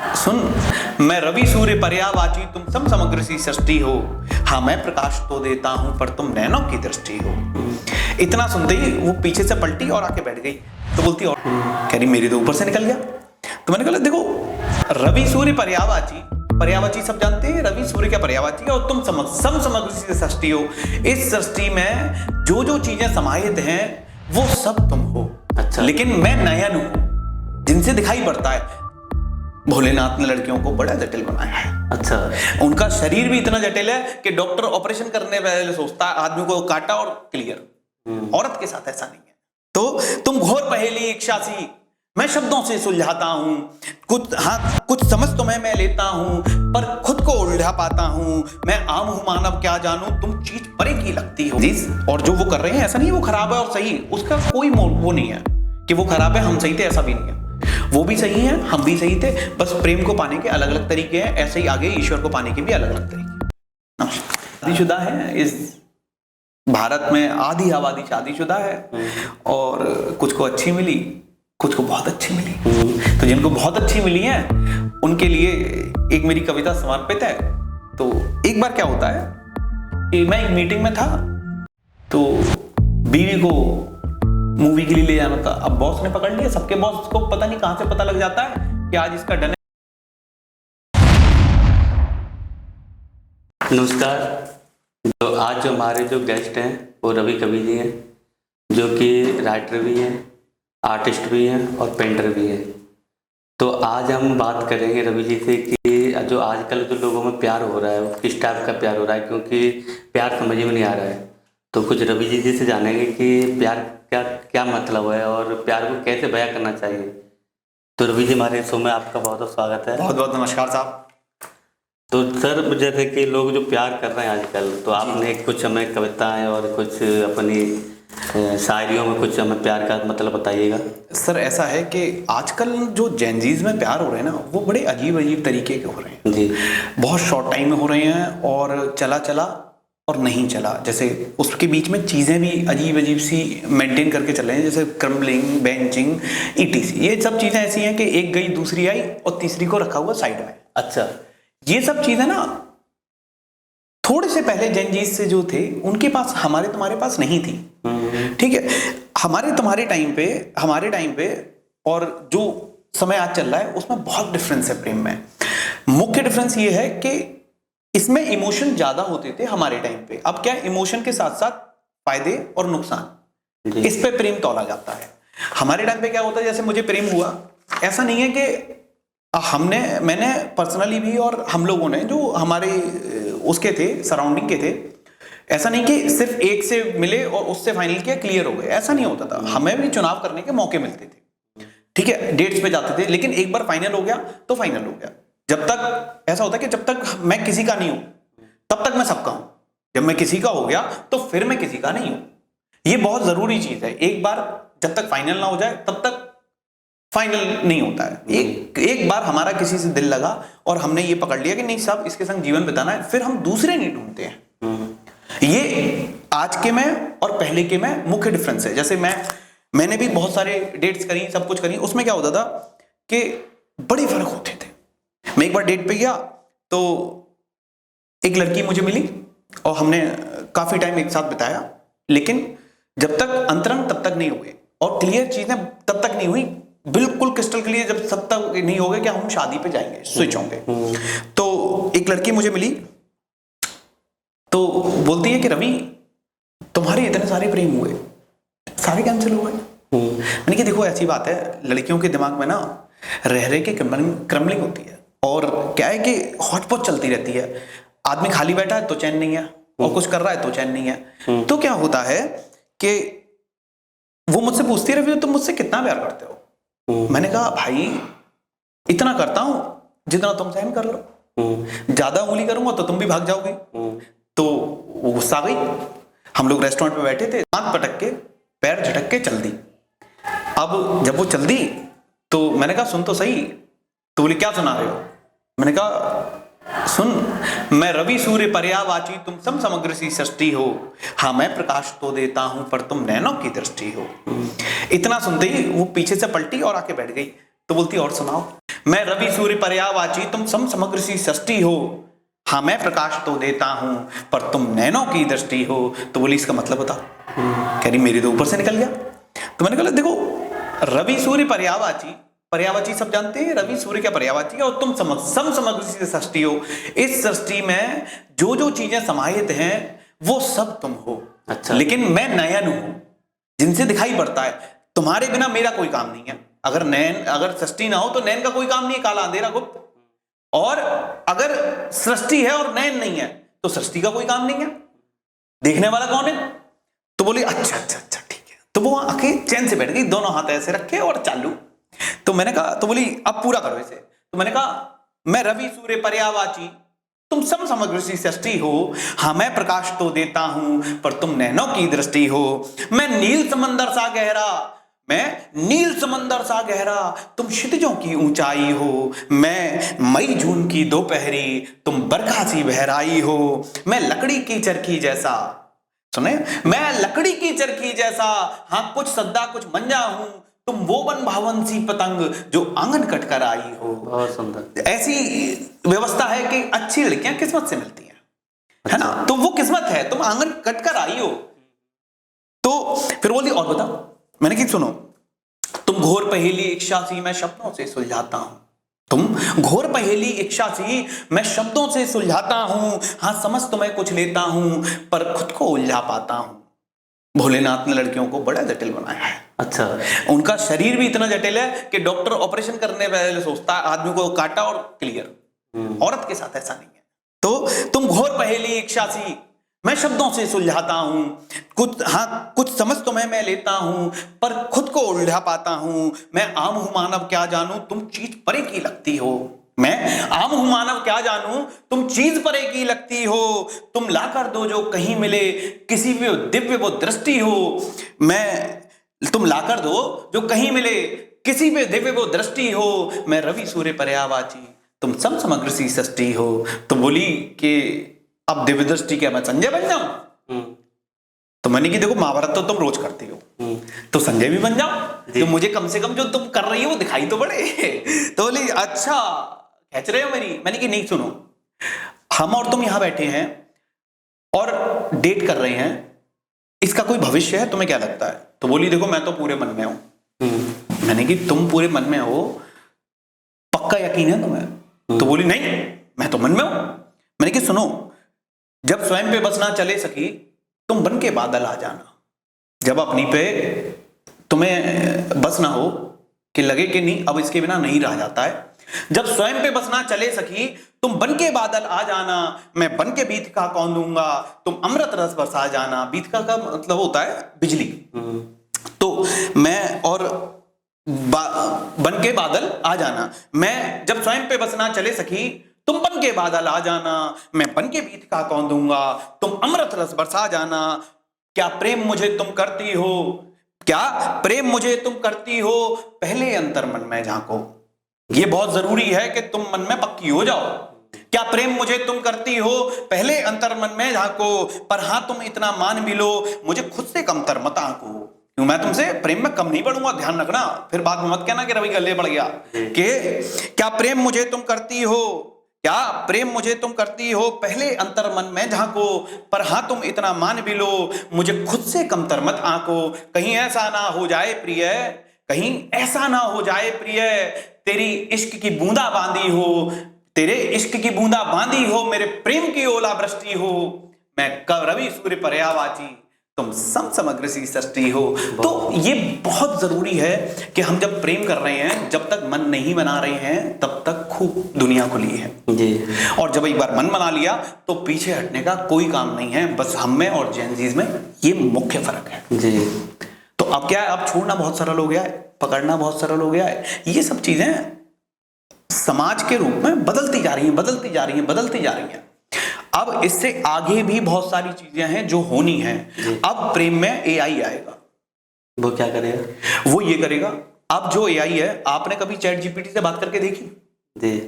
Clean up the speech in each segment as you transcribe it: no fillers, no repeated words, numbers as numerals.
सुन, मैं रवि सूर्य पर्यायवाची, तुम सम समग्र सी सृष्टि हो। हाँ, मैं प्रकाश तो देता हूं पर तुम नैनों की दृष्टि हो। इतना सुनते ही वो पीछे से पलटी और आके बैठ गई। तो बोलती और कह रही मेरी तो ऊपर से निकल गया। तो मैंने कहा देखो, रवि सूर्य पर्यायवाची, पर्यायवाची सब जानते हैं, रवि सूर्य क्या पर्यायवाची है, और तुम सम समग्र सी सृष्टि हो। इस सृष्टि में जो जो चीजें समाहित हैं वो सब तुम हो। अच्छा। लेकिन मैं नयन हूं जिनसे दिखाई पड़ता है। भोलेनाथ ने लड़कियों को बड़ा जटिल बनाया है। अच्छा। उनका शरीर भी इतना जटिल है कि डॉक्टर ऑपरेशन करने पहले सोचता है आदमी को काटा और क्लियर। औरत के साथ ऐसा नहीं है। तो तुम घोर पहेली इच्छासी, मैं शब्दों से सुलझाता हूं। कुछ समझ तो मैं लेता हूं, पर खुद को उलझा पाता हूं। मैं आम हूं मानव क्या जानूं, तुम चीज परे की लगती हो। और जो वो कर रहे हैं ऐसा नहीं वो खराब है और सही, उसका कोई वो नहीं है कि वो खराब है हम सही थे, ऐसा भी नहीं है। वो भी सही है, हम भी सही थे, बस प्रेम को पाने के अलग अलग तरीके हैं। ऐसे ही आगे ईश्वर को पाने के भी अलग अलग तरीके। शादीशुदा है इस भारत में, आधी आबादी शादीशुदा है, और कुछ को अच्छी मिली, कुछ को बहुत अच्छी मिली। तो जिनको बहुत अच्छी मिली है उनके लिए एक मेरी कविता समर्पित है। तो एक बार क्या होता है कि मैं एक मीटिंग में था, तो बीवी को मूवी के लिए ले जाना था। अब बॉस ने पकड़ लिया, सबके बॉस को पता नहीं कहां से पता लग जाता है कि आज इसका डन है। नमस्कार। तो आज जो हमारे जो गेस्ट हैं वो रवि कवि जी हैं, जो कि राइटर भी हैं, आर्टिस्ट भी हैं और पेंटर भी हैं। तो आज हम बात करेंगे रवि जी से कि जो आजकल जो लोगों में प्यार हो रहा है वो किस टाइप का प्यार हो रहा है, क्योंकि प्यार समझ में नहीं आ रहा है। तो कुछ रवि जी से जानेंगे कि प्यार क्या क्या मतलब है और प्यार को कैसे बयां करना चाहिए। तो रवि जी, हमारे शो में आपका बहुत बहुत स्वागत है। बहुत बहुत नमस्कार साहब। तो सर, जैसे कि लोग जो प्यार कर रहे हैं आजकल, तो आपने कुछ हमें कविताएं और कुछ अपनी शायरियों में कुछ हमें प्यार का मतलब बताइएगा। सर, ऐसा है कि आजकल जो जेनजीज में प्यार हो रहे हैं ना, वो बड़े अजीब अजीब तरीके के हो रहे हैं जी। बहुत शॉर्ट टाइम में हो रहे हैं, और चला चला और नहीं चला, जैसे उसके बीच में चीज़ें भी अजीब अजीब सी मेंटेन करके चल रहे हैं, जैसे क्रम्बलिंग, बेंचिंग, ईटीसी। ये सब चीज़ें ऐसी हैं कि एक गई दूसरी आई और तीसरी को रखा हुआ साइड में। अच्छा। ये सब चीज़ें ना थोड़े से पहले जेनजीज से जो थे उनके पास, हमारे तुम्हारे पास नहीं थी। ठीक है, हमारे तुम्हारे टाइम पे, हमारे टाइम पे और जो समय आज चल रहा है उसमें बहुत डिफरेंस है प्रेम में। मुख्य डिफरेंस ये है कि इसमें इमोशन ज्यादा होते थे हमारे टाइम पे। अब क्या, इमोशन के साथ साथ फायदे और नुकसान, इस पे प्रेम तौला जाता है। हमारे टाइम पे क्या होता है, जैसे मुझे प्रेम हुआ, ऐसा नहीं है कि मैंने पर्सनली भी और हम लोगों ने जो हमारे उसके थे, सराउंडिंग के थे, ऐसा नहीं कि सिर्फ एक से मिले और उससे फाइनल किया, क्लियर हो गए, ऐसा नहीं होता था। हमें भी चुनाव करने के मौके मिलते थे, ठीक है, डेट्स पे जाते थे, लेकिन एक बार फाइनल हो गया तो फाइनल हो गया। जब तक ऐसा होता है कि जब तक मैं किसी का नहीं हूं तब तक मैं सबका हूं, जब मैं किसी का हो गया तो फिर मैं किसी का नहीं हूं। ये बहुत जरूरी चीज है। एक बार जब तक फाइनल ना हो जाए तब तक फाइनल नहीं होता है। एक बार हमारा किसी से दिल लगा और हमने ये पकड़ लिया कि नहीं साहब इसके संग जीवन बिताना है, फिर हम दूसरे नहीं ढूंढते हैं। ये आज के में और पहले के में मुख्य डिफरेंस है। जैसे मैंने भी बहुत सारे डेट्स करी, सब कुछ करी, उसमें क्या होता था कि बड़े फर्क होते थे। मैं एक बार डेट पे गया तो एक लड़की मुझे मिली और हमने काफी टाइम एक साथ बिताया, लेकिन जब तक अंतरंग तब तक नहीं हुए और क्लियर चीजें तब तक नहीं हुई, बिल्कुल क्रिस्टल क्लियर जब तब तक नहीं हो गए कि हम शादी पे जाएंगे, स्विच होंगे। तो एक लड़की मुझे मिली तो बोलती है कि रवि, तुम्हारे इतने सारे प्रेम हुए, सारे कैंसिल हो गए। मैंने कहा देखो ऐसी बात है, लड़कियों के दिमाग में ना रह के क्रम्बलिंग होती है, और क्या है कि हॉटपॉट चलती रहती है। आदमी खाली बैठा है तो चैन नहीं है, और कुछ कर रहा है तो चैन नहीं है। तो क्या होता है कि वो मुझसे पूछती है, रवि तुम मुझसे कितना प्यार करते हो? मैंने कहा भाई इतना करता हूं जितना तुम सहन कर लो, ज्यादा उंगली करूंगा तो तुम भी भाग जाओगे। तो वो गुस्सा आ गई। हम लोग रेस्टोरेंट पे बैठे थे, हाथ पटक के पैर झटक के चल दी। अब जब वो चल दी तो मैंने कहा सुन तो सही। तो बोले क्या सुना रहे हो? मैंने कहा सुन, मैं रवि सूर्य पर्यायवाची, तुम सम समग्र सी सृष्टि हो। हाँ, मैं प्रकाश तो देता हूं पर तुम नैनों की दृष्टि हो। इतना सुनते ही वो पीछे से पलटी और आके बैठ गई। तो बोलती और सुनाओ। मैं रवि सूर्य पर्यायवाची तुम सम समग्र सी सृष्टि हो, हाँ मैं प्रकाश तो देता हूं पर तुम नैनों की दृष्टि हो। तो बोली इसका मतलब बताओ। कह रही मेरी तो ऊपर से निकल गया। तो मैंने कहा देखो रवि सूर्य पर्यायवाची, पर्यायवाची सब जानते हैं, रवि सूर्य क्या पर्यायवाची है, और तुम सम समग्र सी सृष्टि हो। इस सृष्टि में जो जो चीजें समाहित हैं वो सब तुम हो। अच्छा। लेकिन मैं नयन हूं जिनसे दिखाई पड़ता है, तुम्हारे बिना मेरा कोई काम नहीं है। अगर नैन, अगर सृष्टि ना हो तो नैन का कोई काम नहीं है, काला अंधेरा गुप्त। और अगर सृष्टि है और नैन नहीं है तो सृष्टि का कोई काम नहीं है, देखने वाला कौन है। तो बोली अच्छा अच्छा अच्छा ठीक है। तो वो आके चैन से बैठ गई, दोनों हाथ ऐसे रखे और चालू। तो मैंने कहा, तो बोली अब पूरा करो इसे। तो मैंने कहा मैं रवि सूर्य पर्यायवाची तुम सम समग्र सी सृष्टि हो, हाँ मैं प्रकाश तो देता हूं पर तुम नैनों की दृष्टि हो। मैं नील समंदर सा गहरा, मैं नील समंदर सा गहरा तुम क्षितिजों की ऊंचाई हो। मैं मई जून की दोपहरी तुम बरखा सी बहराई हो। मैं लकड़ी की चरखी जैसा, सुने, मैं लकड़ी की चरखी जैसा, हाँ कुछ सद्दा कुछ मंजा हूं। तुम वो वन भावन सी पतंग जो आंगन कट कर आई हो। बहुत सुंदर। ऐसी व्यवस्था है कि अच्छी लड़कियां किस्मत से मिलती हैं, है ना। तो वो किस्मत है, तुम आंगन कट कर आई हो। तो फिर बोली और बताओ। मैंने कि सुनो, तुम घोर पहेली इच्छा सी मैं शब्दों से सुलझाता हूं। तुम घोर पहेली इच्छा सी मैं शब्दों से सुलझाता हूं, हाँ समझ तो मैं कुछ लेता हूं पर खुद को उलझा पाता हूं। भोलेनाथ ने लड़कियों को बड़ा जटिल बनाया है। अच्छा। उनका शरीर भी इतना जटिल है कि डॉक्टर ऑपरेशन करने पहले सोचता है आदमी को काटा और क्लियर। औरत के साथ ऐसा नहीं है। तो तुम घोर पहेली इच्छा सी मैं शब्दों से सुलझाता हूं, कुछ हाँ कुछ समझ तो मैं लेता हूं पर खुद को उलझा पाता हूं। मैं आम हूं मानव क्या जानूं तुम चीज परे की लगती हो। मैं आम हूं मानव क्या जानूं तुम चीज परे की लगती हो। तुम ला कर दो जो कहीं मिले किसी भी दिव्य वो दृष्टि हो। तुम ला कर दो जो कहीं मिले किसी भी दिव्य वो दृष्टि हो। मैं रवि सूर्य पर्यायवाची तुम सम समग्र सी सृष्टि हो। तो बोली कि अब दिव्य दृष्टि क्या मैं संजय बन जाऊं। तो मैंने कि देखो महाभारत तो तुम रोज करती हो, तो संजय भी बन जाओ, तो मुझे कम से कम जो तुम कर रही हो वो दिखाई तो पड़े। तो बोली अच्छा खींच रहे हो मेरी। मैंने कि नहीं सुनो, हम और तुम यहां बैठे हैं और डेट कर रहे हैं, इसका कोई भविष्य है तुम्हें क्या लगता है। तो बोली देखो मैं तो पूरे मन में हूं। मैंने कि तुम पूरे मन में हो, पक्का यकीन है तुम्हें। तो बोली नहीं मैं तो मन में हूं। मैंने कि सुनो, जब स्वयं पे बस ना चले सकी तुम बन के बादल आ जाना। जब अपनी पे तुम्हें बस ना हो कि लगे कि नहीं अब इसके बिना नहीं रह जाता है, जब स्वयं पे बस ना चले सकी तुम बन के बादल आ जाना। मैं बन के बीतका कौन दूंगा तुम अमृत रस बरसा जाना। बीतका का मतलब होता है बिजली। तो मैं और बन के बादल आ जाना। मैं जब स्वयं पे बस ना चले सकी तुम बन के बादल आ जाना। मैं बन के बीत का कौन दूंगा तुम अमृत रस बरसा जाना। क्या प्रेम मुझे तुम करती हो, क्या प्रेम मुझे तुम करती हो पहले अंतर मन में झांको। ये बहुत जरूरी है कि तुम मन में पक्की हो जाओ। क्या प्रेम मुझे तुम करती हो पहले अंतर मन में झांको। पर हाँ तुम इतना मान भी लो मुझे खुद से कमतर मत आंको। क्यों मैं तुमसे प्रेम में कम नहीं बढ़ूंगा, ध्यान रखना। फिर बाद में मत कहना कि रवि गले बढ़ गया। कि क्या प्रेम मुझे तुम करती हो, क्या प्रेम मुझे तुम करती हो पहले अंतर मन में झांको। पर हाँ तुम इतना मान भी लो मुझे खुद से कमतर मत आंको। कहीं ऐसा ना हो जाए प्रिय, कहीं ऐसा ना हो जाए प्रिय तेरी इश्क की बूंदा बांधी हो, तेरे इश्क की बूंदा बांधी हो मेरे प्रेम की ओला वृष्टि हो। मैं रवि सूर्य पर्यायवाची तुम सम समग्र सी सृष्टि हो। तो ये बहुत जरूरी है कि हम जब प्रेम कर रहे हैं, जब तक मन नहीं बना रहे हैं तब तक खूब दुनिया खुली है जी। और जब एक बार मन बना लिया तो पीछे हटने का कोई काम नहीं है। बस हम में और जेनजीज में ये मुख्य फर्क है जी। तो अब क्या है, अब छोड़ना बहुत सरल हो गया है, पकड़ना बहुत सरल हो गया है। ये सब चीजें समाज के रूप में बदलती जा रही हैं, बदलती जा रही हैं, बदलती जा रही हैं। अब इससे आगे भी बहुत सारी चीजें हैं जो होनी हैं। अब प्रेम में एआई आएगा। वो क्या करेगा? वो ये करेगा, अब जो एआई है, आपने कभी चैट जीपीटी से बात करके देखी जी?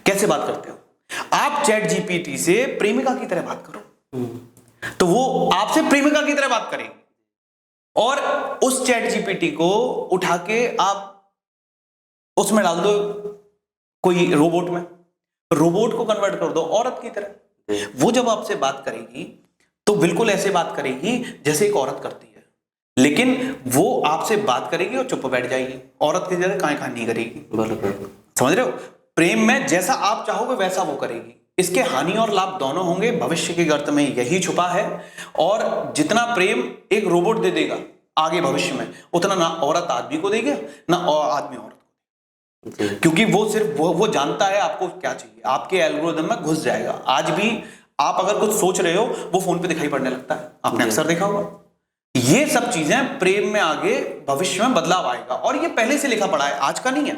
कैसे बात करते हो आप? चैट जीपीटी से प्रेमिका की तरह बात करो तो वो आपसे प्रेमिका की तरह बात करेगी। और उस चैट जीपीटी को उठा के आप उसमें डाल दो कोई रोबोट में, रोबोट को कन्वर्ट कर दो औरत की तरह। वो जब आपसे बात करेगी तो बिल्कुल ऐसे बात करेगी जैसे एक औरत करती है, लेकिन वो आपसे बात करेगी और चुप बैठ जाएगी, औरत की तरह काहे काहे नहीं करेगी। समझ रहे हो? प्रेम में जैसा आप चाहोगे वैसा वो करेगी। इसके हानि और लाभ दोनों होंगे, भविष्य के गर्त में यही छुपा है। और जितना प्रेम एक रोबोट दे देगा आगे भविष्य में, उतना ना औरत आदमी को देगा ना आदमी औरत को, क्योंकि वो सिर्फ वो जानता है आपको क्या चाहिए, आपके एल्गोरिथम में घुस जाएगा। आज भी आप अगर कुछ सोच रहे हो वो फोन पे दिखाई पड़ने लगता है, आपने अक्सर देखा होगा। ये सब चीजें प्रेम में आगे भविष्य में बदलाव आएगा, और ये पहले से लिखा पड़ा है, आज का नहीं है।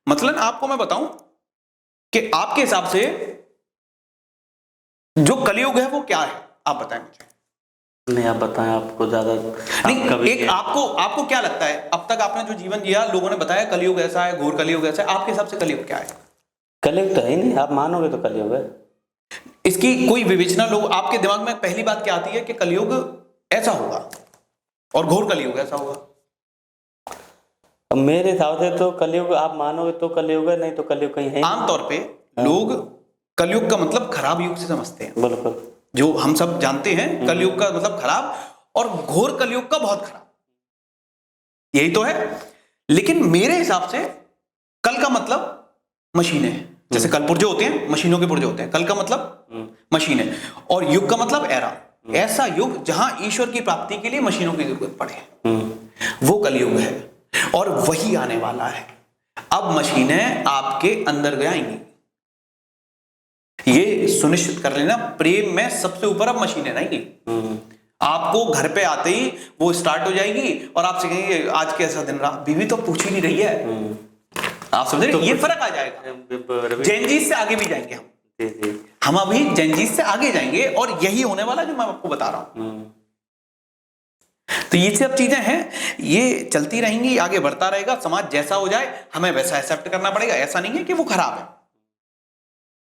मतलब आपको मैं बताऊं कि आपके हिसाब से जो कलयुग है वो क्या है, आप बताएं मुझे। नहीं, आप बताएं, आपको ज्यादा नहीं, एक आपको क्या लगता है, अब तक आपने जो जीवन जिया लोगों ने बताया कलयुग ऐसा है, घोर कलयुग ऐसा है, आपके हिसाब से कलयुग क्या है? कलयुग तो है ही नहीं, आप मानोगे तो कलयुग है। इसकी कोई विवेचना, लोग आपके दिमाग में पहली बात क्या आती है कि कलयुग ऐसा होगा और घोर कलयुग ऐसा होगा? अब मेरे हिसाब से तो कलयुग, आप मानोगे तो कलयुग है, नहीं तो कलयुग कहीं है। आमतौर पे लोग कलयुग का मतलब खराब युग से समझते हैं। बिल्कुल, जो हम सब जानते हैं कलयुग का मतलब खराब, और घोर कलयुग का बहुत खराब, यही तो है। लेकिन मेरे हिसाब से कल का मतलब मशीनें हैं। जैसे कल पुर्जे होते हैं, मशीनों के पुर्जे होते हैं, कल का मतलब मशीन है, और युग का मतलब एरा, ऐसा युग जहां ईश्वर की प्राप्ति के लिए मशीनों की जरूरत पड़े, वो कलयुग है और वही आने वाला है। अब मशीनें आपके अंदर जाएंगी, ये सुनिश्चित कर लेना। प्रेम में सबसे ऊपर अब मशीनें रहेंगी। आपको घर पे आते ही वो स्टार्ट हो जाएगी और आपसे कहेंगे आज कैसा दिन रहा, बीवी तो पूछ ही नहीं रही है। आप समझ रहे? तो ये फर्क आ जाएगा। जेनजीस से आगे भी जाएंगे हम अभी जेनजीस से आगे जाएंगे, और यही होने वाला जो मैं आपको बता रहा हूं। तो ये सब चीजें हैं, ये चलती रहेंगी, आगे बढ़ता रहेगा। समाज जैसा हो जाए हमें वैसा एक्सेप्ट करना पड़ेगा। ऐसा नहीं है कि वो खराब है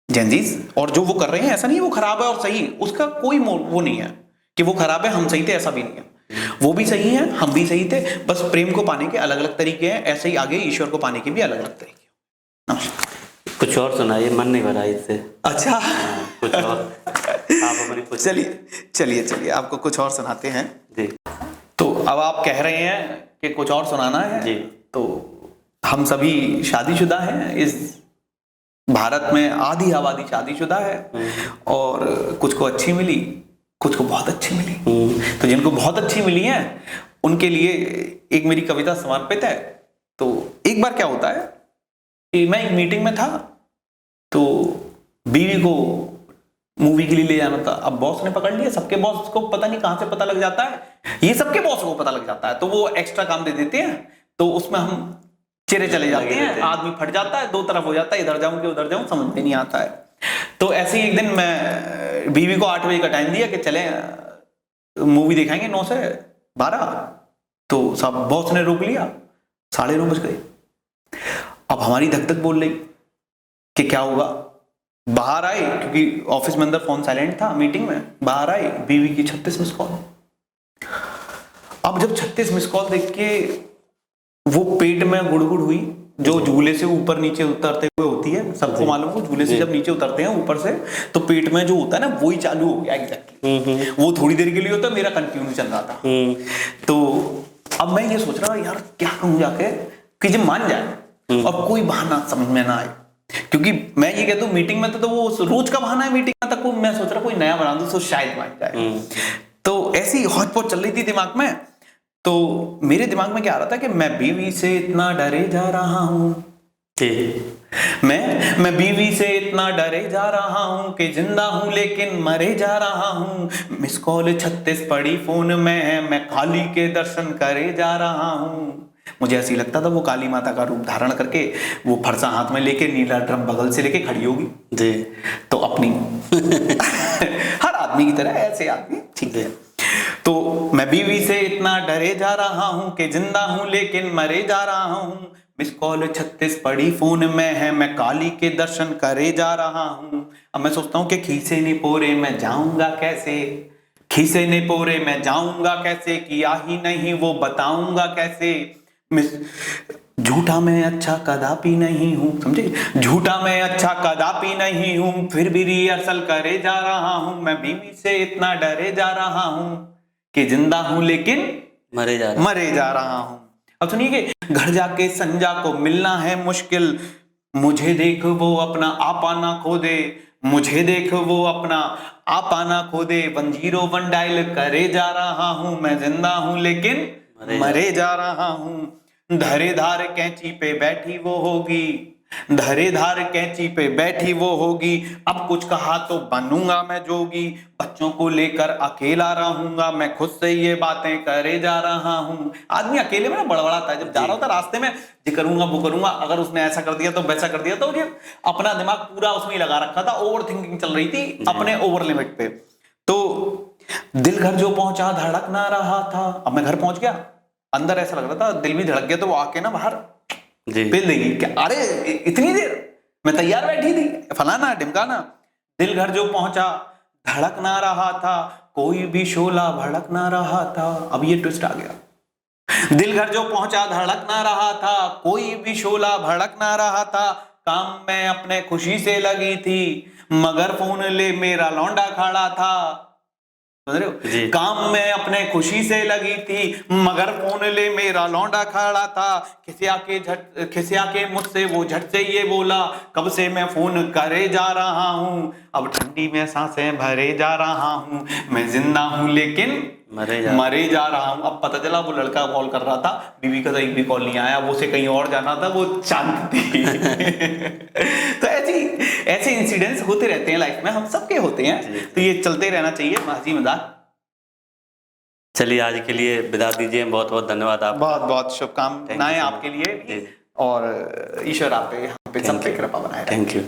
जेनजीस, और जो वो कर रहे हैं ऐसा नहीं है वो खराब है और सही, उसका कोई वो नहीं है कि वो खराब है हम सही थे, ऐसा भी नहीं है। वो भी सही है, हम भी सही थे, बस प्रेम को पाने के अलग अलग तरीके हैं, ऐसे ही आगे ईश्वर को पाने के भी अलग अलग तरीके हैं। कुछ और सुनाइए, मन नहीं भरा इससे। अच्छा, कुछ और आप हमारी कुछ। चलिए आपको कुछ और सुनाते हैं जी। तो अब आप कह रहे हैं कि कुछ और सुनाना है जी। तो हम सभी शादीशुदा हैं, इस भारत में आधी आबादी शादीशुदा है, और कुछ को अच्छी मिली, कुछ को बहुत अच्छी मिली। तो जिनको बहुत अच्छी मिली है उनके लिए एक मेरी कविता समर्पित है। तो एक बार क्या होता है कि मैं एक मीटिंग में था, तो बीवी को मूवी के लिए ले जाना था। अब बॉस ने पकड़ लिया, सबके बॉस को पता नहीं कहां से पता लग जाता है, ये सबके बॉस को पता लग जाता है, तो वो एक्स्ट्रा काम दे देते हैं, तो उसमें हम चिरे चले जाते हैं, आदमी फट जाता है, दो तरफ हो जाता है, इधर जाऊं कि उधर जाऊं समझ में नहीं आता है। तो ऐसे ही एक दिन मैं बीवी को 8 बजे का टाइम दिया कि चले मूवी दिखाएंगे 9 से 12, तो सब बॉस ने रोक लिया, 9:30 बज गए। अब हमारी धक धक बोल रही कि क्या होगा। बाहर आए, क्योंकि ऑफिस में अंदर फोन साइलेंट था, मीटिंग में बाहर आए, बीवी की 36 मिस कॉल। अब जब 36 मिस कॉल देख के वो पेट में गुड़गुड़ हुई, जो झूले से ऊपर नीचे उतरते हुए होती है, सबको मालूम हो, झूले से जब नीचे उतरते हैं ऊपर से तो पेट में जो होता है ना वही चालू हो गया एग्जैक्टली। वो थोड़ी देर के लिए होता है, मेरा कंटिन्यू चल रहा था। तो अब मैं ये सोच रहा यार क्या कहूं जाके कि जब मान जाए और कोई बहाना समझ में ना आए, क्योंकि मैं ये कहता हूँ मीटिंग में तो वो रोज का बहाना है, मीटिंग तक मैं सोच रहा कोई नया बना दूं तो शायद मान जाए। तो ऐसी हौच-पौच चल रही थी दिमाग में। तो मेरे दिमाग में क्या आ रहा था कि मैं बीवी से इतना डरे जा रहा हूं, मैं बीवी से इतना डरे जा रहा हूं कि जिंदा हूं लेकिन मरे जा रहा हूं। मिस कॉल 36 पड़ी फोन में है, मैं काली के दर्शन करे जा रहा हूं। मुझे ऐसी लगता था वो काली माता का रूप धारण करके वो फरसा हाथ में लेके नीला ड्रम बगल से लेके खड़ी होगी जी। तो अपनी हर आदमी की तरह ऐसे आदमी, ठीक है। तो मैं बीवी से इतना डरे जा रहा हूं कि जिंदा हूं लेकिन मरे जा रहा हूं। मिस कॉल 36 पड़ी फोन में है, मैं काली के दर्शन करे जा रहा हूं। अब मैं सोचता हूं कि खीसे ने पोरे मैं जाऊंगा कैसे, खीसे ने पोरे मैं जाऊंगा कैसे, किया ही नहीं वो बताऊंगा कैसे। झूठा मैं अच्छा कदापि नहीं हूं, समझे, झूठा मैं अच्छा कदापि नहीं हूं, फिर भी रिहर्सल करे जा रहा हूं, मैं बीवी से इतना डरे जा रहा हूं कि जिंदा हूं लेकिन मरे जा रहा हूं। अब सुनिए कि घर जाके संजा को मिलना है मुश्किल, मुझे देख वो अपना आपा ना खो दे, मुझे देख वो अपना आपा ना खो दे, 101 डायल करे जा रहा हूं, मैं जिंदा हूं लेकिन मरे जा रहा हूं। धरे धार कैंची पे बैठी वो होगी, धरे धार कैंची पे बैठी वो होगी, अब कुछ कहा तो बनूंगा मैं जोगी, बच्चों को लेकर अकेला रहूंगा, मैं खुद से ये बातें करे जा रहा हूं। आदमी अकेले में ना बड़बड़ाता है, जब जा रहा होता रास्ते में, ये करूंगा वो करूंगा, अगर उसने ऐसा कर दिया तो वैसा कर दिया, तो ये अपना दिमाग पूरा उसमें ही लगा रखा था, ओवर थिंकिंग चल रही थी अपने ओवर लिमिट पे। तो दिल घर जो पहुंचा धड़क ना रहा था, अब मैं घर पहुंच गया, अंदर ऐसा लग रहा था दिल भी धड़क गया, तो वो आके ना बाहर पेल देगी क्या, अरे इतनी देर मैं तैयार बैठी थी, फलाना ढिमकाना। दिल घर जो पहुंचा धड़क ना रहा था, कोई भी शोला भड़क ना रहा था। अब ये ट्विस्ट आ गया, दिल घर जो पहुंचा धड़क ना रहा था, कोई भी शोला भड़क ना रहा था, काम में अपने खुशी से लगी थी, मगर फोन ले मेरा लौंडा खड़ा था, समझ रहे हो, काम में अपने खुशी से लगी थी, मगर फोन ले मेरा लौंडा खड़ा था, खिसिया के मुझसे वो झट से ये बोला, कब से मैं फोन करे जा रहा हूं, अब ठंडी में सांसें भरे जा रहा हूं, मैं जिंदा हूं लेकिन मरे जा रहा हूं। अब पता चला वो लड़का कॉल कर रहा था, बीवी का तो एक भी कॉल नहीं आया, वो से कहीं और जाना था, वो शांत थी। तो ऐसे इंसिडेंट्स होते रहते हैं लाइफ में, हम सबके होते हैं, तो ये चलते रहना चाहिए, हंसी मजाक। चलिए आज के लिए विदा दीजिए, बहुत बहुत धन्यवाद, आप बहुत बहुत शुभकामनाएं आपके लिए, और ईश्वर आप पे सब पे कृपा बनाए। Thank you.